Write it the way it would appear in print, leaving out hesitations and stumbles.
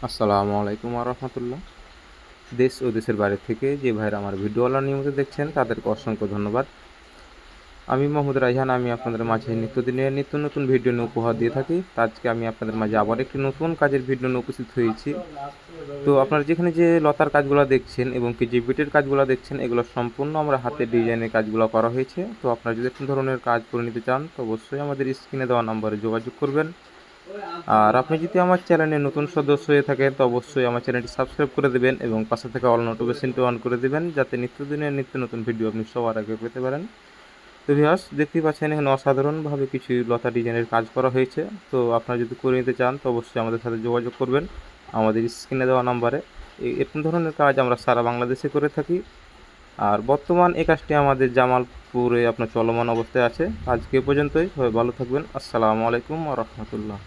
আসসালামু আলাইকুম ওয়া রাহমাতুল্লাহ। দেশ ও দেশের বাইরে থেকে যে ভাইরা আমার ভিডিওগুলো নিয়মিত দেখছেন তাদেরকে অসংখ্য ধন্যবাদ। আমি মোহাম্মদ রাইহান, আমি আপনাদের মাঝে নিত্যদিনের নিত্য নতুন ভিডিও নিয়ে উপহার দিয়ে থাকি। তো আজকে আমি আপনাদের মাঝে আবার একটি নতুন কাজের ভিডিও নিয়ে উপস্থিত হয়েছি। তো আপনারা যেখানে যে লতার কাজগুলো দেখছেন এবং কি যে বিটের কাজগুলো দেখছেন, এগুলো সম্পূর্ণ আমরা হাতের ডিজাইনের কাজগুলো করা হয়েছে। তো আপনারা যদি কোন ধরনের কাজ করে নিতে চান তো অবশ্যই আমাদের স্ক্রিনে দেওয়া নম্বরে যোগাযোগ করবেন। আর আপনি যদি আমার চ্যানেলে নতুন সদস্য হয়ে থাকেন তো অবশ্যই আমার চ্যানেলটি সাবস্ক্রাইব করে দেবেন এবং পাশে থাকা অল নোটিফিকেশনটি অন করে দেবেন, যাতে নিত্যদিনের নিত্য নতুন ভিডিও আপনি সবার আগে পেতে পারেন। তো ভিউয়ার্স, দেখতেই পাচ্ছেন এখানে অসাধারণভাবে কিছু লতা ডিজাইনের কাজ করা হয়েছে। তো আপনারা যদি করে নিতে চান তো অবশ্যই আমাদের সাথে যোগাযোগ করবেন আমাদের স্ক্রিনে দেওয়া নাম্বারে। এরকম ধরনের কাজ আমরা সারা বাংলাদেশে করে থাকি। আর বর্তমান এই কাজটি আমাদের জামালপুরে আপনার চলমান অবস্থায় আছে। আজকে এ পর্যন্তই, সবাই ভালো থাকবেন। আসসালামু আলাইকুম ওয়া রাহমাতুল্লাহ।